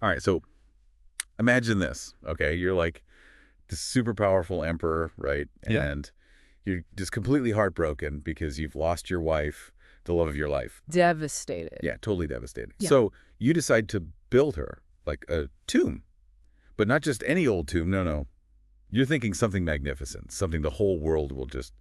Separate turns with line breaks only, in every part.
All right, so imagine this, okay? You're like this super powerful emperor, right?
Yeah.
And you're just completely heartbroken because you've lost your wife, the love of your life.
Devastated.
Yeah, totally devastating.
Yeah.
So you decide to build her like a tomb, but not just any old tomb. No, no. You're thinking something magnificent, something the whole world will just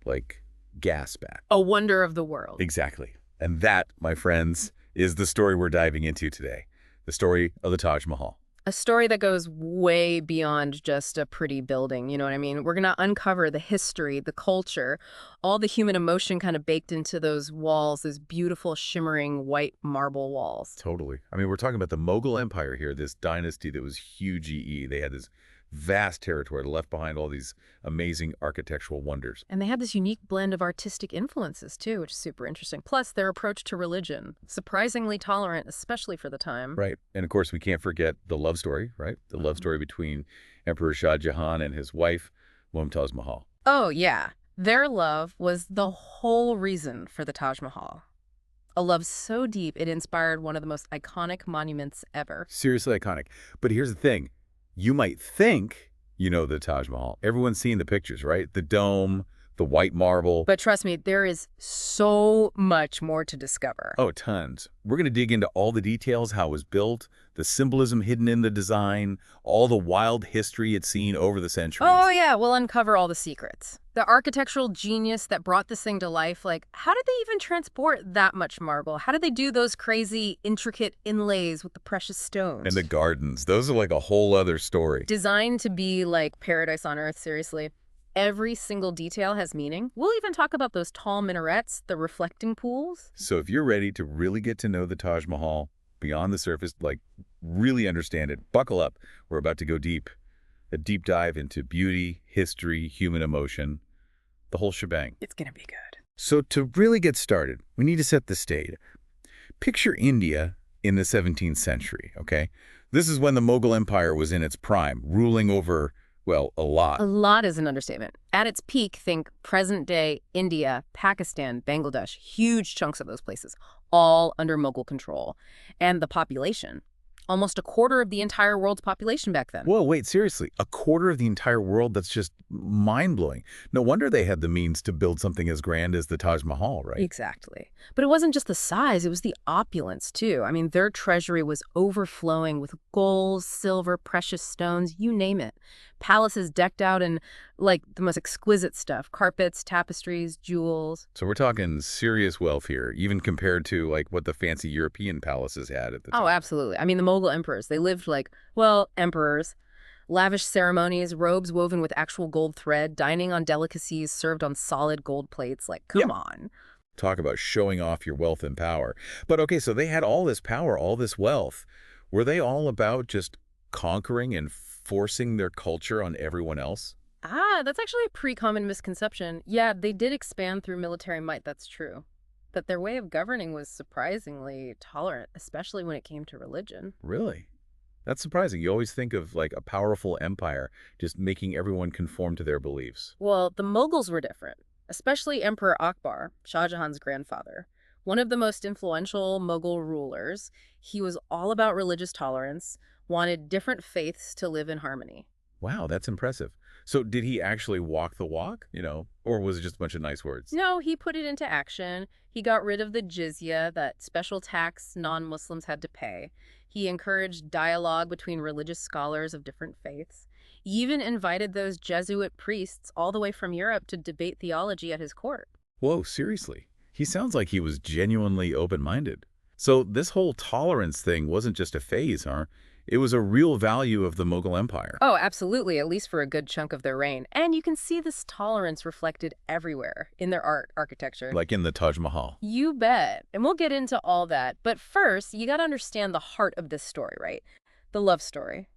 like gasp at.
A wonder of the world.
Exactly. And that, my friends, is the story we're diving into today. The story of the Taj Mahal.
A story that goes way beyond just a pretty building, you know what I mean? We're going to uncover the history, the culture, all the human emotion kind of baked into those walls, those beautiful, shimmering white marble walls.
Totally. I mean, we're talking about the Mughal Empire here, this dynasty that was huge EE. They had this vast territory, left behind all these amazing architectural wonders.
And they had this unique blend of artistic influences, too, which is super interesting. Plus, their approach to religion, surprisingly tolerant, especially for the time.
Right. And of course, we can't forget the love story, right? The love story between Emperor Shah Jahan and his wife, Mumtaz Mahal.
Oh, yeah. Their love was the whole reason for the Taj Mahal. A love so deep it inspired one of the most iconic monuments ever.
Seriously iconic. But here's the thing. You might think you know the Taj Mahal. Everyone's seen the pictures, right? The dome, the white marble.
But trust me, there is so much more to discover.
Oh, tons. We're going to dig into all the details, how it was built, the symbolism hidden in the design, all the wild history it's seen over the centuries.
Oh, yeah, we'll uncover all the secrets. The architectural genius that brought this thing to life, like, how did they even transport that much marble? How did they do those crazy, intricate inlays with the precious stones?
And the gardens. Those are like a whole other story.
Designed to be like paradise on earth, seriously. Every single detail has meaning. We'll even talk about those tall minarets, the reflecting pools.
So if you're ready to really get to know the Taj Mahal beyond the surface, like really understand it, buckle up. We're about to go deep. A deep dive into beauty, history, human emotion, the whole shebang.
It's gonna be good.
So to really get started, we need to set the stage. Picture India in the 17th century, okay? This is when the Mughal Empire was in its prime, ruling over, well, a lot.
A lot is an understatement. At its peak, think present-day India, Pakistan, Bangladesh, huge chunks of those places, all under Mughal control. And the population, almost a quarter of the entire world's population back then.
Whoa, wait, seriously, a quarter of the entire world? That's just mind-blowing. No wonder they had the means to build something as grand as the Taj Mahal, right?
Exactly. But it wasn't just the size, it was the opulence, too. I mean, their treasury was overflowing with gold, silver, precious stones, you name it. Palaces decked out in, like, the most exquisite stuff. Carpets, tapestries, jewels.
So we're talking serious wealth here, even compared to, like, what the fancy European palaces had at the time.
Oh, absolutely. I mean, the Mughal emperors, they lived like, well, emperors. Lavish ceremonies, robes woven with actual gold thread, dining on delicacies served on solid gold plates. Like, come on.
Talk about showing off your wealth and power. But okay, so they had all this power, all this wealth. Were they all about just conquering and forcing their culture on everyone else?
Ah, that's actually a pretty common misconception. Yeah, they did expand through military might, that's true. But their way of governing was surprisingly tolerant, especially when it came to religion.
Really? That's surprising. You always think of like a powerful empire just making everyone conform to their beliefs.
Well, the Mughals were different, especially Emperor Akbar, Shah Jahan's grandfather. One of the most influential Mughal rulers, he was all about religious tolerance, wanted different faiths to live in harmony.
Wow, that's impressive. So did he actually walk the walk, or was it just a bunch of nice words?
No, he put it into action. He got rid of the jizya, that special tax non-Muslims had to pay. He encouraged dialogue between religious scholars of different faiths. He even invited those Jesuit priests all the way from Europe to debate theology at his court.
Whoa, seriously? He sounds like he was genuinely open-minded. So this whole tolerance thing wasn't just a phase, huh? It was a real value of the Mughal Empire.
Oh, absolutely, at least for a good chunk of their reign. And you can see this tolerance reflected everywhere in their art, architecture.
Like in the Taj Mahal.
You bet. And we'll get into all that. But first, you got to understand the heart of this story, right? The love story.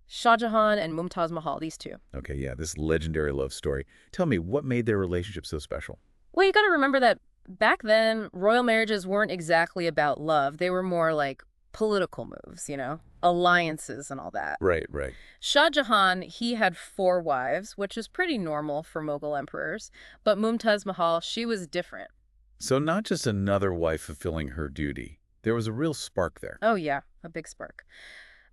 Shah Jahan and Mumtaz Mahal, these two.
Okay, yeah, this legendary love story. Tell me, what made their relationship so special?
Well, you got to remember that back then, royal marriages weren't exactly about love. They were more like political moves, alliances and all that.
Right, right.
Shah Jahan, he had 4 wives, which is pretty normal for Mughal emperors. But Mumtaz Mahal, she was different.
So not just another wife fulfilling her duty. There was a real spark there.
Oh, yeah. a big spark.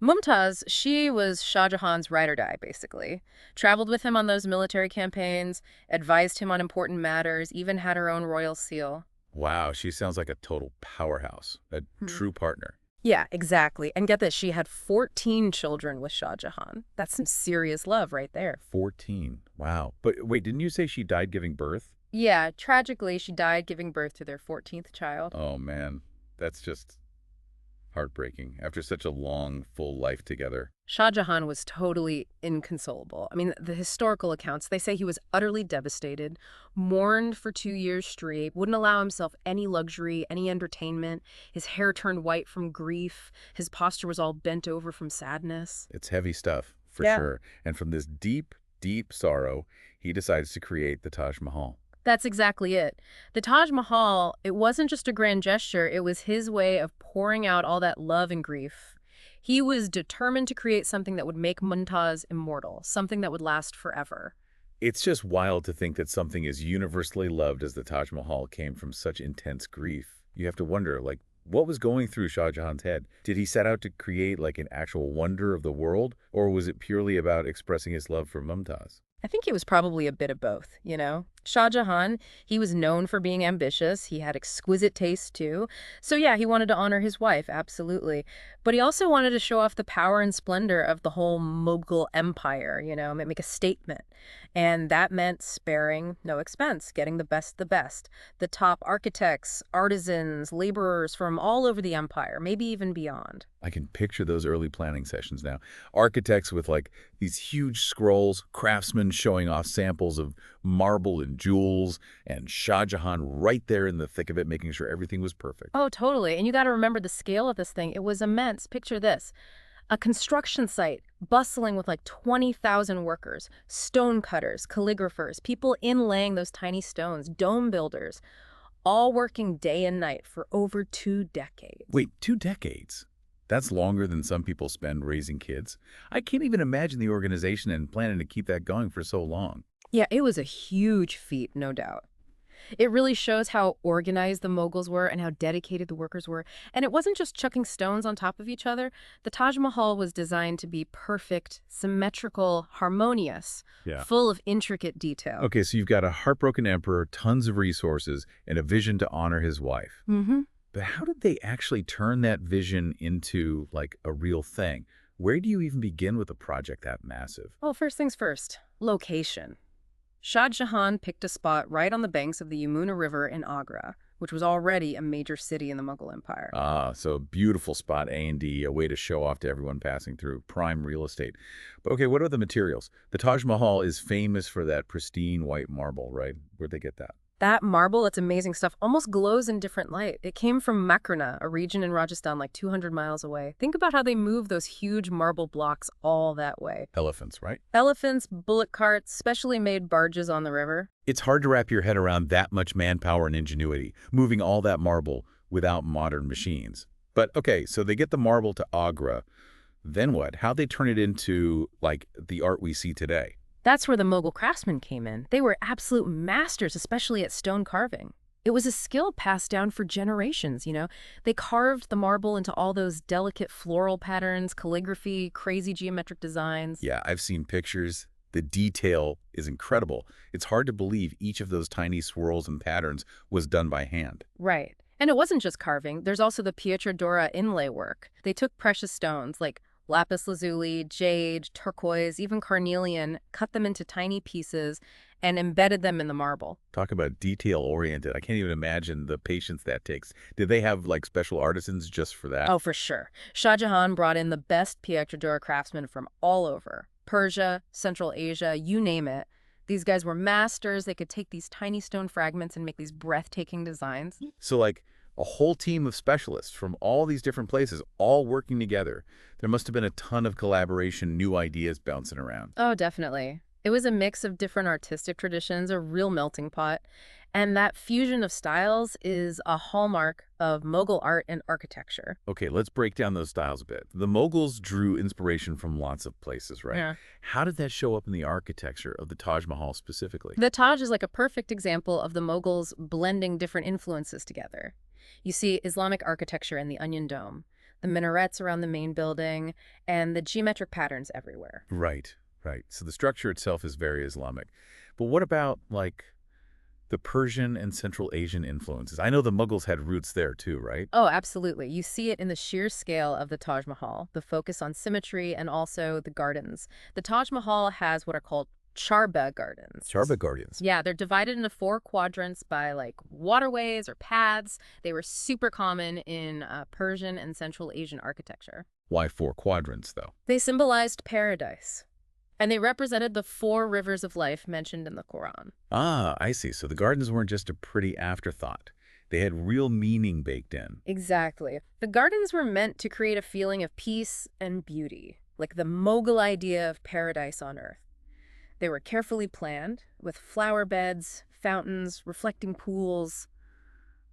Mumtaz, she was Shah Jahan's ride or die, basically. Traveled with him on those military campaigns, advised him on important matters, even had her own royal seal.
Wow, she sounds like a total powerhouse, a true partner.
Yeah, exactly. And get this, she had 14 children with Shah Jahan. That's some serious love right there.
14. Wow. But wait, didn't you say she died giving birth?
Yeah, tragically, she died giving birth to their 14th child.
Oh, man. That's just heartbreaking after such a long, full life together.
Shah Jahan was totally inconsolable. I mean, the historical accounts, they say he was utterly devastated, mourned for 2 years straight, wouldn't allow himself any luxury, any entertainment. His hair turned white from grief. His posture was all bent over from sadness.
It's heavy stuff, for
Yeah.
sure. And from this deep, deep sorrow, he decides to create the Taj Mahal.
That's exactly it. The Taj Mahal, it wasn't just a grand gesture, it was his way of pouring out all that love and grief. He was determined to create something that would make Mumtaz immortal, something that would last forever.
It's just wild to think that something as universally loved as the Taj Mahal came from such intense grief. You have to wonder, like, what was going through Shah Jahan's head? Did he set out to create, like, an actual wonder of the world? Or was it purely about expressing his love for Mumtaz?
I think it was probably a bit of both, you know? Shah Jahan, he was known for being ambitious. He had exquisite taste, too. So yeah, he wanted to honor his wife, absolutely. But he also wanted to show off the power and splendor of the whole Mughal empire, you know, make a statement. And that meant sparing no expense, getting the best. The top architects, artisans, laborers from all over the empire, maybe even beyond.
I can picture those early planning sessions now. Architects with like these huge scrolls, craftsmen showing off samples of marble and jewels, and Shah Jahan right there in the thick of it, making sure everything was perfect.
Oh, totally. And you got to remember the scale of this thing. It was immense. Picture this. A construction site bustling with like 20,000 workers, stone cutters, calligraphers, people inlaying those tiny stones, dome builders, all working day and night for over 2 decades.
Wait, 2 decades? That's longer than some people spend raising kids. I can't even imagine the organization and planning to keep that going for so long.
Yeah, it was a huge feat, no doubt. It really shows how organized the Mughals were and how dedicated the workers were. And it wasn't just chucking stones on top of each other. The Taj Mahal was designed to be perfect, symmetrical, harmonious,
Yeah.
full of intricate detail.
Okay, so you've got a heartbroken emperor, tons of resources, and a vision to honor his wife.
Mm-hmm.
But how did they actually turn that vision into, like, a real thing? Where do you even begin with a project that massive?
Well, first things first, location. Shah Jahan picked a spot right on the banks of the Yamuna River in Agra, which was already a major city in the Mughal Empire.
Ah, so a beautiful spot, A&D, a way to show off to everyone passing through, prime real estate. But okay, what are the materials? The Taj Mahal is famous for that pristine white marble, right? Where'd they get that?
That marble, it's amazing stuff, almost glows in different light. It came from Makrana, a region in Rajasthan like 200 miles away. Think about how they move those huge marble blocks all that way.
Elephants, right?
Elephants, bullock carts, specially made barges on the river.
It's hard to wrap your head around that much manpower and ingenuity, moving all that marble without modern machines. But okay, so they get the marble to Agra. Then what? How'd they turn it into, like, the art we see today?
That's where the Mughal craftsmen came in. They were absolute masters, especially at stone carving. It was a skill passed down for generations, you know. They carved the marble into all those delicate floral patterns, calligraphy, crazy geometric designs.
Yeah, I've seen pictures. The detail is incredible. It's hard to believe each of those tiny swirls and patterns was done by hand.
Right. And it wasn't just carving. There's also the Pietra Dora inlay work. They took precious stones like lapis lazuli, jade, turquoise, even carnelian, cut them into tiny pieces, and embedded them in the marble.
Talk about detail-oriented. I can't even imagine the patience that takes. Did they have, like, special artisans just for that?
Oh, for sure. Shah Jahan brought in the best Pietra Dora craftsmen from all over. Persia, Central Asia, you name it. These guys were masters. They could take these tiny stone fragments and make these breathtaking designs.
So, like, a whole team of specialists from all these different places, all working together. There must have been a ton of collaboration, new ideas bouncing around.
Oh, definitely. It was a mix of different artistic traditions, a real melting pot. And that fusion of styles is a hallmark of Mughal art and architecture.
Okay, let's break down those styles a bit. The Mughals drew inspiration from lots of places, right?
Yeah.
How did that show up in the architecture of the Taj Mahal specifically?
The Taj is like a perfect example of the Mughals blending different influences together. You see Islamic architecture in the Onion Dome, the minarets around the main building, and the geometric patterns everywhere.
Right, right. So the structure itself is very Islamic. But what about, like, the Persian and Central Asian influences? I know the Mughals had roots there too, right?
Oh, absolutely. You see it in the sheer scale of the Taj Mahal, the focus on symmetry, and also the gardens. The Taj Mahal has what are called charbagh gardens.
Charbagh Guardians.
Yeah, they're divided into four quadrants by like waterways or paths. They were super common in Persian and Central Asian architecture.
Why four quadrants, though?
They symbolized paradise, and they represented the four rivers of life mentioned in the Quran.
Ah, I see. So the gardens weren't just a pretty afterthought. They had real meaning baked in.
Exactly. The gardens were meant to create a feeling of peace and beauty, like the Mughal idea of paradise on earth. They were carefully planned, with flower beds, fountains, reflecting pools,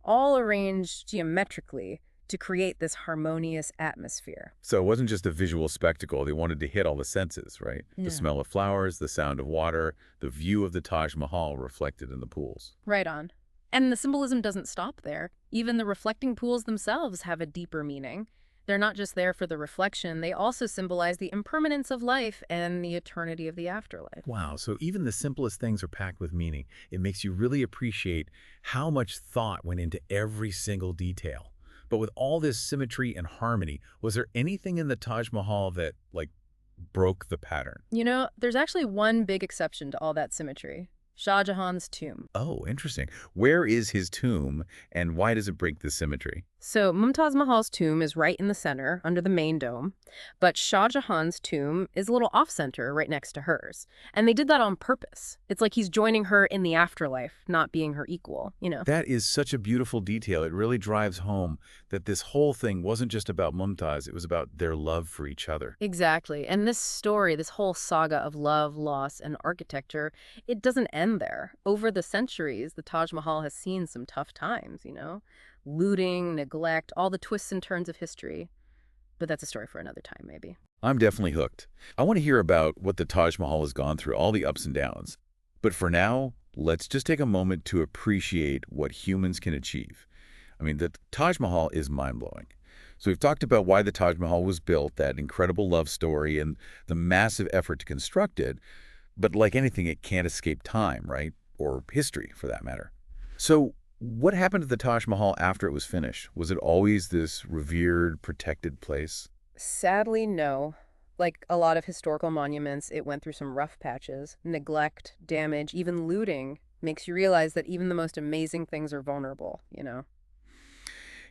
all arranged geometrically to create this harmonious atmosphere.
So it wasn't just a visual spectacle. They wanted to hit all the senses, right? The
Yeah.
smell of flowers, the sound of water, the view of the Taj Mahal reflected in the pools.
Right on. And the symbolism doesn't stop there. Even the reflecting pools themselves have a deeper meaning. They're not just there for the reflection, they also symbolize the impermanence of life and the eternity of the afterlife.
Wow, so even the simplest things are packed with meaning. It makes you really appreciate how much thought went into every single detail. But with all this symmetry and harmony, was there anything in the Taj Mahal that, like, broke the pattern?
You know, there's actually one big exception to all that symmetry: Shah Jahan's tomb.
Oh, interesting. Where is his tomb, and why does it break the symmetry?
So Mumtaz Mahal's tomb is right in the center, under the main dome, but Shah Jahan's tomb is a little off-center, right next to hers. And they did that on purpose. It's like he's joining her in the afterlife, not being her equal.
That is such a beautiful detail. It really drives home that this whole thing wasn't just about Mumtaz, it was about their love for each other.
Exactly. And this story, this whole saga of love, loss, and architecture, it doesn't end there. Over the centuries, the Taj Mahal has seen some tough times. Looting, neglect, all the twists and turns of history. But that's a story for another time, maybe.
I'm definitely hooked. I want to hear about what the Taj Mahal has gone through, all the ups and downs. But for now, let's just take a moment to appreciate what humans can achieve. I mean, the Taj Mahal is mind-blowing. So we've talked about why the Taj Mahal was built, that incredible love story, and the massive effort to construct it. But like anything, it can't escape time, right? Or history, for that matter. So what happened to the Taj Mahal after it was finished? Was it always this revered, protected place?
Sadly, no. Like a lot of historical monuments, it went through some rough patches. Neglect, damage, even looting makes you realize that even the most amazing things are vulnerable.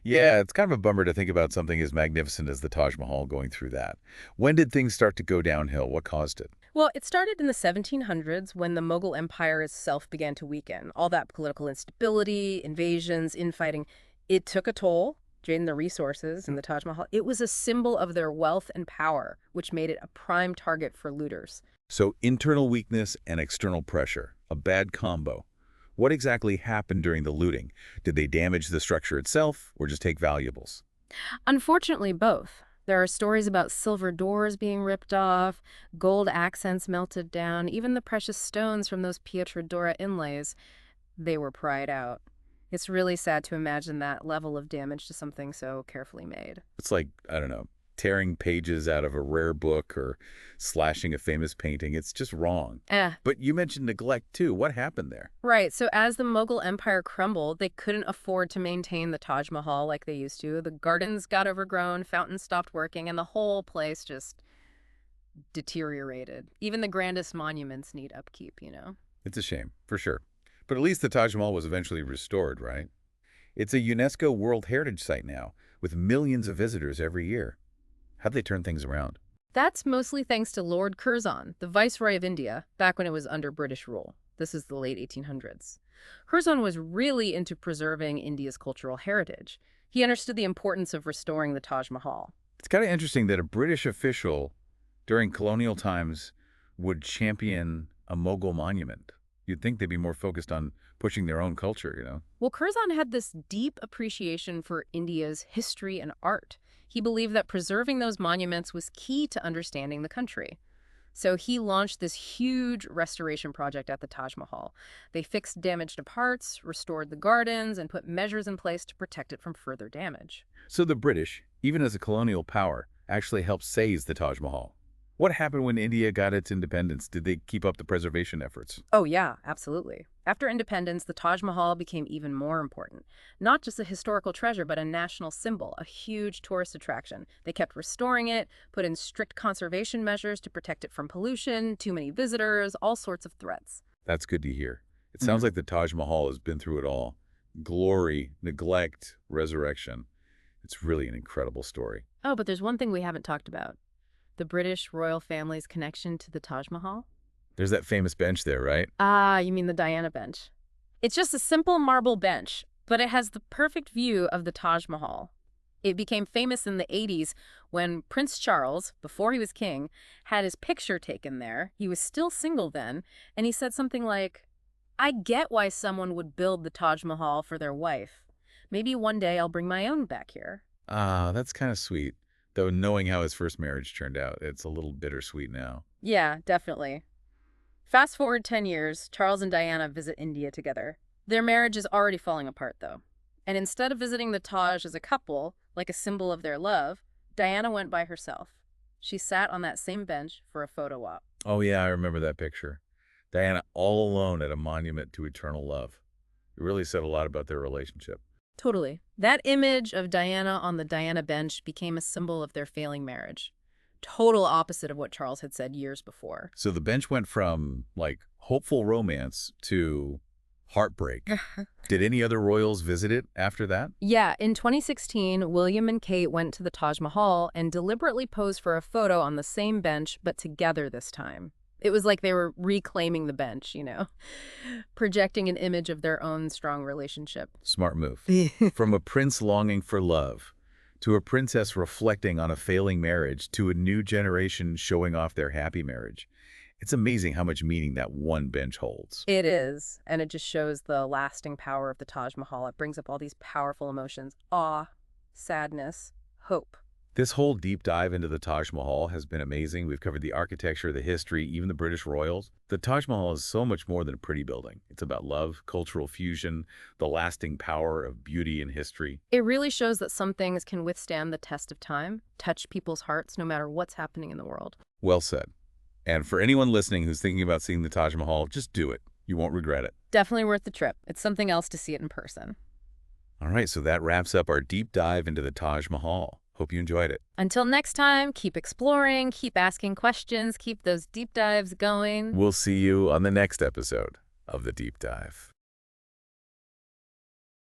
Yeah, it's kind of a bummer to think about something as magnificent as the Taj Mahal going through that. When did things start to go downhill? What caused it?
Well, it started in the 1700s when the Mughal Empire itself began to weaken. All that political instability, invasions, infighting, it took a toll, drained the resources in the Taj Mahal. It was a symbol of their wealth and power, which made it a prime target for looters.
So internal weakness and external pressure, a bad combo. What exactly happened during the looting? Did they damage the structure itself or just take valuables?
Unfortunately, both. There are stories about silver doors being ripped off, gold accents melted down, even the precious stones from those Pietrodora inlays, they were pried out. It's really sad to imagine that level of damage to something so carefully made.
It's like, I don't know, tearing pages out of a rare book or slashing a famous painting. It's just wrong. But you mentioned neglect too. What happened there?
Right. So as the Mughal Empire crumbled, they couldn't afford to maintain the Taj Mahal like they used to. The gardens got overgrown, fountains stopped working, and the whole place just deteriorated. Even the grandest monuments need upkeep.
It's a shame, for sure. But at least the Taj Mahal was eventually restored, right? It's a UNESCO World Heritage Site now, with millions of visitors every year. How'd they turn things around?
That's mostly thanks to Lord Curzon, the Viceroy of India, back when it was under British rule. This is the late 1800s. Curzon was really into preserving India's cultural heritage. He understood the importance of restoring the Taj Mahal.
It's kind of interesting that a British official during colonial times would champion a Mughal monument. You'd think they'd be more focused on pushing their own culture.
Well, Curzon had this deep appreciation for India's history and art. He believed that preserving those monuments was key to understanding the country. So he launched this huge restoration project at the Taj Mahal. They fixed damaged parts, restored the gardens, and put measures in place to protect it from further damage.
So the British, even as a colonial power, actually helped seize the Taj Mahal. What happened when India got its independence? Did they keep up the preservation efforts?
Oh, yeah, absolutely. After independence, the Taj Mahal became even more important. Not just a historical treasure, but a national symbol, a huge tourist attraction. They kept restoring it, put in strict conservation measures to protect it from pollution, too many visitors, all sorts of threats.
That's good to hear. It
Mhm.
sounds like the Taj Mahal has been through it all. Glory, neglect, resurrection. It's really an incredible story.
Oh, but there's one thing we haven't talked about. The British royal family's connection to the Taj Mahal?
There's that famous bench there, right?
Ah, you mean the Diana bench. It's just a simple marble bench, but it has the perfect view of the Taj Mahal. It became famous in the 80s when Prince Charles, before he was king, had his picture taken there. He was still single then, and he said something like, "I get why someone would build the Taj Mahal for their wife. Maybe one day I'll bring my own back here."
Ah, that's kind of sweet. Though knowing how his first marriage turned out, it's a little bittersweet now.
Yeah, definitely. Fast forward 10 years, Charles and Diana visit India together. Their marriage is already falling apart, though. And instead of visiting the Taj as a couple, like a symbol of their love, Diana went by herself. She sat on that same bench for a photo op.
Oh yeah, I remember that picture. Diana all alone at a monument to eternal love. It really said a lot about their relationship.
Totally. That image of Diana on the Diana bench became a symbol of their failing marriage. Total opposite of what Charles had said years before.
So the bench went from, like, hopeful romance to heartbreak. Did any other royals visit it after that?
Yeah, in 2016, William and Kate went to the Taj Mahal and deliberately posed for a photo on the same bench, but together this time. It was like they were reclaiming the bench, projecting an image of their own strong relationship.
Smart move. From a prince longing for love, to a princess reflecting on a failing marriage, to a new generation showing off their happy marriage. It's amazing how much meaning that one bench holds.
It is, and it just shows the lasting power of the Taj Mahal. It brings up all these powerful emotions: awe, sadness, hope.
This whole deep dive into the Taj Mahal has been amazing. We've covered the architecture, the history, even the British royals. The Taj Mahal is so much more than a pretty building. It's about love, cultural fusion, the lasting power of beauty and history.
It really shows that some things can withstand the test of time, touch people's hearts no matter what's happening in the world.
Well said. And for anyone listening who's thinking about seeing the Taj Mahal, just do it. You won't regret it.
Definitely worth the trip. It's something else to see it in person.
All right, so that wraps up our deep dive into the Taj Mahal. Hope you enjoyed it.
Until next time, keep exploring, keep asking questions, keep those deep dives going.
We'll see you on the next episode of The Deep Dive.